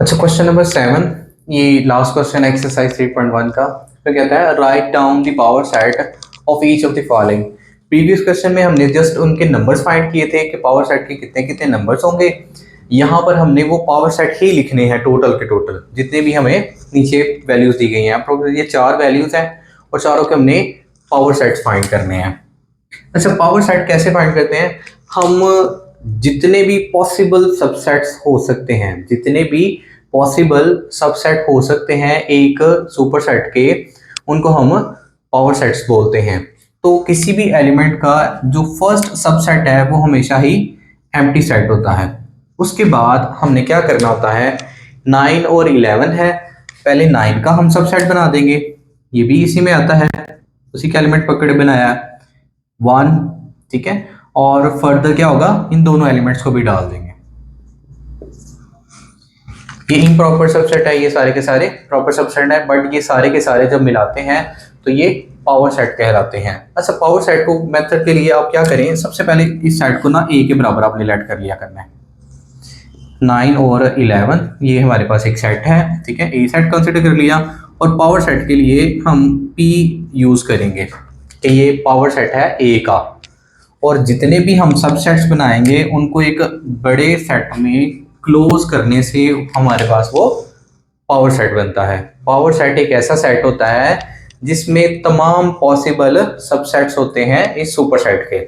अच्छा, question number 7, ये last question exercise 3.1 का। तो कहता है write down the power set of each of the following. Previous question में हमने जस्ट उनके नंबर्स फाइंड किए थे कि पावर सेट के कितने कितने नंबर्स होंगे। यहाँ पर हमने वो पावर सेट ही लिखने हैं, टोटल के टोटल जितने भी हमें नीचे वैल्यूज दी गई हैं। ये 4 वैल्यूज हैं और चारों के हमने पावर सेट्स फाइंड करने हैं। अच्छा, पावर सेट कैसे फाइंड करते हैं हम? जितने भी पॉसिबल सबसेट्स हो सकते हैं, जितने भी पॉसिबल सबसेट हो सकते हैं एक सुपरसेट के, उनको हम पावर सेट्स बोलते हैं। तो किसी भी एलिमेंट का जो फर्स्ट सबसेट है वो हमेशा ही एम्प्टी सेट होता है। उसके बाद हमने क्या करना होता है, 9 और 11 है, पहले 9 का हम सबसेट बना देंगे, ये भी इसी में आता है, उसी का एलिमेंट पकड़ बनाया 1, ठीक है। और फर्दर क्या होगा, इन दोनों एलिमेंट्स को भी डाल देंगे। ये इम्प्रॉपर सबसेट है, ये सारे के सारे प्रॉपर सबसेट है, बट ये सारे के सारे जब मिलाते हैं तो ये पावर सेट कहलाते हैं। अच्छा, पावर सेट को मेथड के लिए आप क्या करें, सबसे पहले इस सेट को ना ए के बराबर आपने लेट कर लिया करना है। 9 और 11 ये हमारे पास एक सेट है, ठीक है, ए सेट कंसिडर कर लिया। और पावर सेट के लिए हम पी यूज करेंगे कि ये पावर सेट है ए का। और जितने भी हम सबसेट्स बनाएंगे उनको एक बड़े सेट में क्लोज करने से हमारे पास वो पावर सेट बनता है। पावर सेट एक ऐसा सेट होता है जिसमें तमाम पॉसिबल सबसेट्स होते हैं इस सुपरसेट के,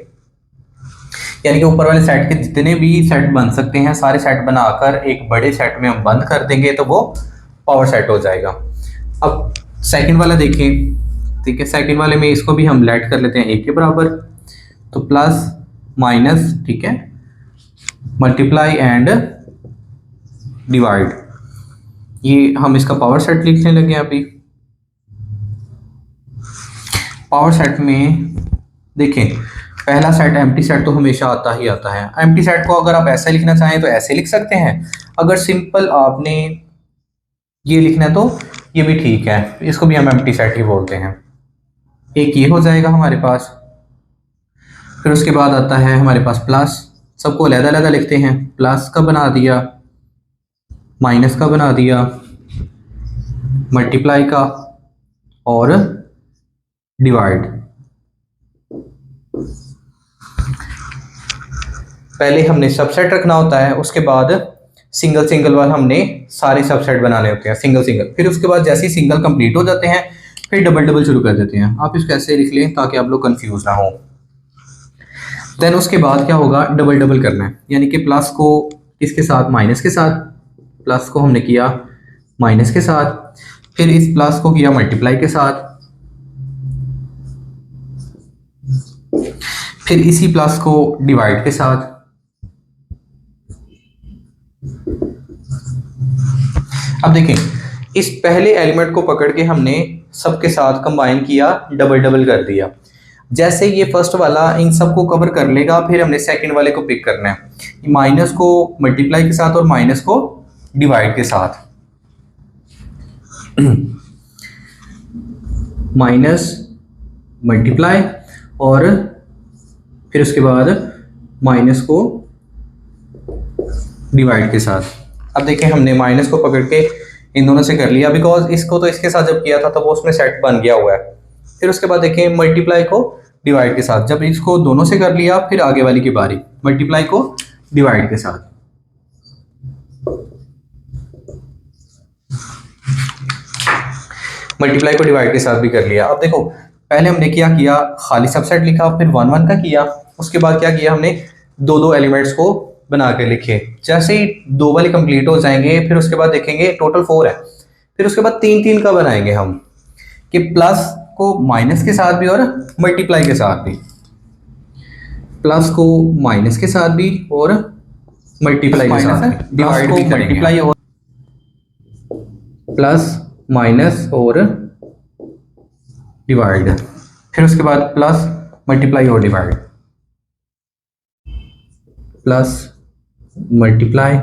यानी कि ऊपर वाले सेट के जितने भी सेट बन सकते हैं सारे सेट बनाकर एक बड़े सेट में हम बंद कर देंगे तो वो पावर सेट हो जाएगा। अब सेकंड वाला देखें, ठीक है, सेकंड वाले में इसको भी हम लेट कर लेते हैं एक के बराबर, तो प्लस माइनस, ठीक है, मल्टीप्लाई एंड डिवाइड, ये हम इसका पावर सेट लिखने लगे। अभी पावर सेट में देखें, पहला सेट एम्प्टी सेट तो हमेशा आता ही आता है। एम्प्टी सेट को अगर आप ऐसे लिखना चाहें तो ऐसे लिख सकते हैं, अगर सिंपल आपने ये लिखना है तो ये भी ठीक है, इसको भी हम एम्प्टी सेट ही बोलते हैं। एक ये हो जाएगा हमारे पास, फिर उसके बाद आता है हमारे पास प्लस, सबको अलग-अलग लिखते हैं, प्लस का बना दिया, माइनस का बना दिया, मल्टीप्लाई का और डिवाइड। पहले हमने सबसेट रखना होता है, उसके बाद सिंगल सिंगल वाला हमने सारे सबसेट बनाने होते हैं, सिंगल सिंगल। फिर उसके बाद जैसे ही सिंगल कंप्लीट हो जाते हैं फिर डबल डबल शुरू कर देते हैं। आप इसको ऐसे लिख लें ताकि आप लोग कंफ्यूज ना हो। देन उसके बाद क्या होगा, डबल डबल करना है, यानी कि प्लस को इसके साथ माइनस के साथ, प्लस को हमने किया माइनस के साथ, फिर इस प्लस को किया मल्टीप्लाई के साथ, फिर इसी प्लस को डिवाइड के साथ। अब देखें, इस पहले एलिमेंट को पकड़ के हमने सबके साथ कंबाइन किया, डबल डबल कर दिया। जैसे ये फर्स्ट वाला इन सबको कवर कर लेगा फिर हमने सेकंड वाले को पिक करना है, माइनस को मल्टीप्लाई के साथ और माइनस को डिवाइड के साथ। माइनस मल्टीप्लाई और फिर उसके बाद माइनस को डिवाइड के साथ। अब देखें, हमने माइनस को पकड़ के इन दोनों से कर लिया, बिकॉज इसको तो इसके साथ जब किया था तब वो उसमें सेट बन गया हुआ है। फिर उसके बाद देखें मल्टीप्लाई को डिवाइड के साथ, जब इसको दोनों से कर लिया फिर आगे वाली की बारी, मल्टीप्लाई को डिवाइड के साथ। मल्टीप्लाई को डिवाइड के साथ भी कर लिया। अब देखो, पहले हमने क्या किया, खाली सबसेट लिखा, फिर 1 1 का किया, उसके बाद क्या किया हमने, दो दो एलिमेंट्स को बना के लिखे। जैसे ही दो वाले कंप्लीट हो जाएंगे फिर उसके बाद देखेंगे टोटल 4 है, फिर उसके बाद 3 3 का बनाएंगे हम, कि प्लस को माइनस के साथ भी और मल्टीप्लाई के साथ भी, प्लस को माइनस के साथ भी और मल्टीप्लाई के साथ भी, डिवाइड को मल्टीप्लाई और प्लस माइनस और डिवाइड, फिर उसके बाद प्लस मल्टीप्लाई और डिवाइड, प्लस मल्टीप्लाई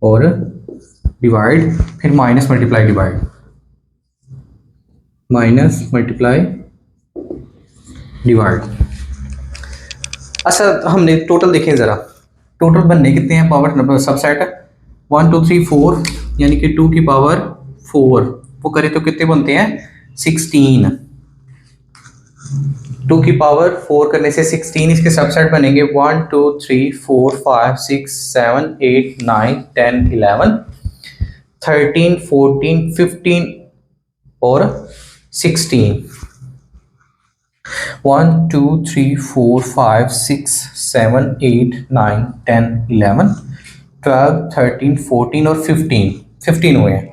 और डिवाइड, फिर minus multiply divide, minus multiply divide. अच्छा, हमने टोटल देखें ज़रा, टोटल बनने कितने हैं पावर सबसेट, 1 2 3 4 यानी कि 2 की पावर 4 वो करें तो कितने बनते हैं 16। 2 की पावर 4 करने से 16 इसके सबसेट बनेंगे 1 2 3 4 5 6 7 8 9 10 11 13 14 15 और 16। 1 2 3 4 5 6 7 8 9 10 11 12 13 14 और 15 हुए हैं।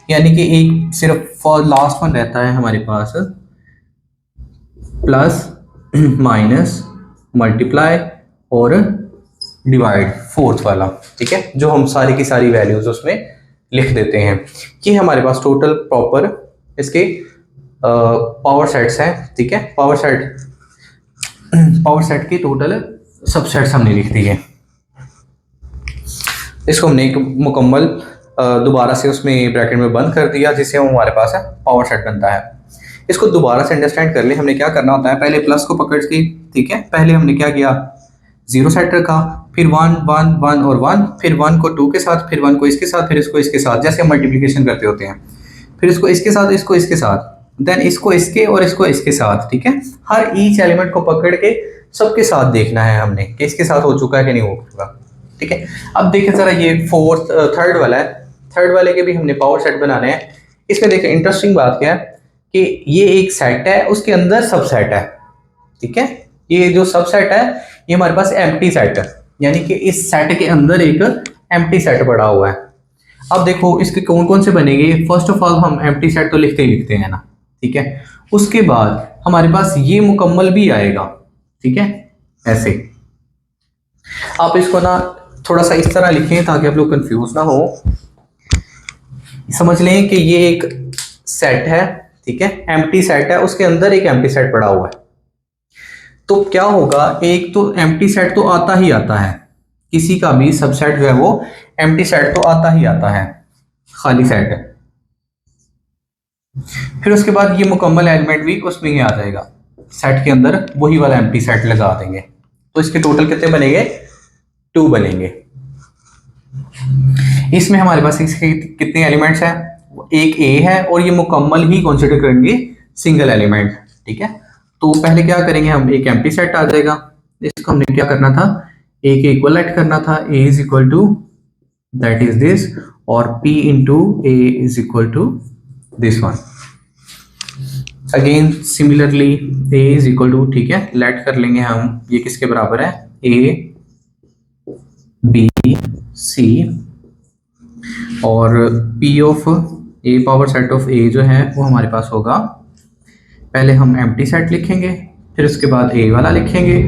यानी कि एक सिर्फ लास्ट वन रहता है हमारे पास प्लस माइनस मल्टीप्लाई और डिवाइड फोर्थ वाला, ठीक है, जो हम सारी की सारी वैल्यूज उसमें लिख देते हैं। ये हमारे पास टोटल प्रॉपर इसके पावर सेट्स हैं, ठीक है। पावर सेट की टोटल सबसेट्स हमने लिख दी है। इसको हमने एक मुकम्मल दोबारा से उसमें ब्रैकेट में बंद कर दिया, जिससे हमारे पास है पावर सेट बनता है। इसको दोबारा से अंडरस्टैंड कर ले, हमने क्या करना होता है, पहले प्लस को पकड़ के, ठीक है, पहले हमने क्या किया 0 सेट रखा, फिर 1 1 1 और 1, फिर 1 को 2 के साथ, फिर 1 को इसके साथ, फिर इसको इसके साथ, जैसे हम मल्टीप्लिकेशन करते होते हैं, फिर इसको इसके साथ, इसको इसके साथ, देन इसको इसके और इसको इसके साथ, ठीक है। हर ईच एलिमेंट को पकड़ के सबके साथ देखना है हमने कि इसके साथ हो चुका है कि नहीं हो चुका, ठीक है। अब देखें जरा ये थर्ड वाला है, थर्ड वाले के भी हमने पावर सेट बनाने हैं। इसमें देखें इंटरेस्टिंग बात क्या है कि ये एक सेट है, उसके अंदर सब सेट है, ठीक है। ये जो सब सेट है ये हमारे पास एम्प्टी सेट है, यानी कि इस सेट के अंदर एक एम्प्टी सेट पड़ा हुआ है। अब देखो इसके कौन कौन से बनेंगे। फर्स्ट ऑफ ऑल हम एम्प्टी सेट तो लिखते ही लिखते हैं ना, ठीक है। उसके बाद हमारे पास ये मुकम्मल भी आएगा, ठीक है, ऐसे। आप इसको ना थोड़ा सा इस तरह लिखें ताकि आप लोग कंफ्यूज ना हो। समझ लें कि ये एक सेट है, ठीक है, एम्प्टी सेट है, उसके अंदर एक एम्प्टी सेट पड़ा हुआ है। तो क्या होगा, एक तो एम्प्टी सेट तो आता ही आता है, किसी का भी सबसेट जो है वो एम्प्टी सेट तो आता ही आता है, खाली सेट है। फिर उसके बाद ये मुकम्मल एलिमेंट भी उसमें ही आ जाएगा, सेट के अंदर वही वाला एम्प्टी सेट लगा देंगे। तो इसके टोटल कितने बनेंगे, 2 बनेंगे। इसमें हमारे पास इसके कितने एलिमेंट्स हैं, एक ए है और ये मुकम्मल ही कंसीडर करेंगे सिंगल एलिमेंट, ठीक है। तो पहले क्या करेंगे हम, एक एम्प्टी सेट आ जाएगा, इसको हमने क्या करना था, ए के इक्वल ऐड करना था, A is equal to that is this, और p into A is equal to this one. Again similarly a is equal to, ठीक है, लेट कर लेंगे हम, ये किसके बराबर है, a b c, और p of a power set of a जो है वो हमारे पास होगा, पहले हम एम्प्टी सेट लिखेंगे, फिर उसके बाद a वाला लिखेंगे,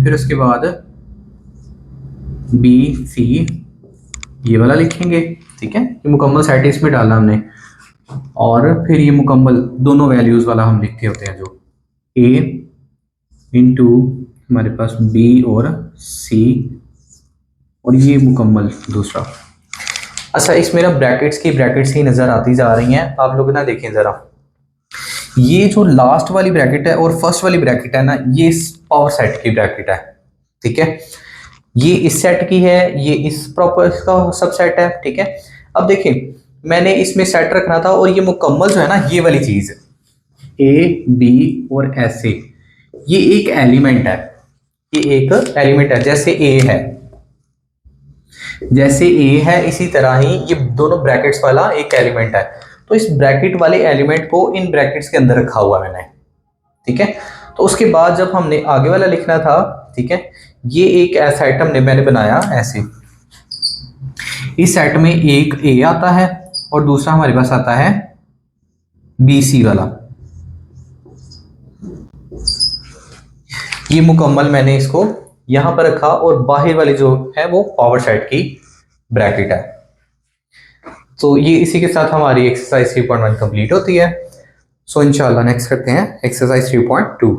फिर उसके बाद b c ये वाला लिखेंगे, ठीक है। ये मुकम्मल सेट इसमें डाला हमने, और फिर ये मुकम्मल दोनों वैल्यूज वाला हम लिखते होते हैं, जो a इंटू हमारे पास b और c, और ये मुकम्मल दूसरा। अच्छा, इसमें ना ब्रैकेट्स ही नज़र आती जा रही हैं, आप लोग ना देखें ज़रा, ये जो लास्ट वाली ब्रैकेट है और फर्स्ट वाली ब्रैकेट है ना, ये पावर सेट की ब्रैकेट है, ठीक है। ये इस सेट की है, ये इस प्रॉपर का सबसेट है, ठीक है। अब देखिए मैंने इसमें सेट रखना था, और ये मुकम्मल जो है ना, ये वाली चीज़ ए बी और ऐसे, ये एक एलिमेंट है, ये एक एलिमेंट है, जैसे ए है इसी तरह ही ये दोनों ब्रैकेट्स वाला एक एलिमेंट है। तो इस ब्रैकेट वाले एलिमेंट को इन ब्रैकेट्स के अंदर रखा हुआ मैंने, ठीक है। तो उसके बाद जब हमने आगे वाला लिखना था, ठीक है, ये एक सेट मैंने बनाया ऐसे, इस सेट में एक ए आता है और दूसरा हमारे पास आता है बी सी वाला। ये मुकम्मल मैंने इसको यहां पर रखा, और बाहर वाली जो है वो पावर सेट की ब्रैकेट है। तो ये इसी के साथ हमारी एक्सरसाइज 3.1 कंप्लीट होती है। सो इंशाल्लाह नेक्स्ट करते हैं एक्सरसाइज 3.2।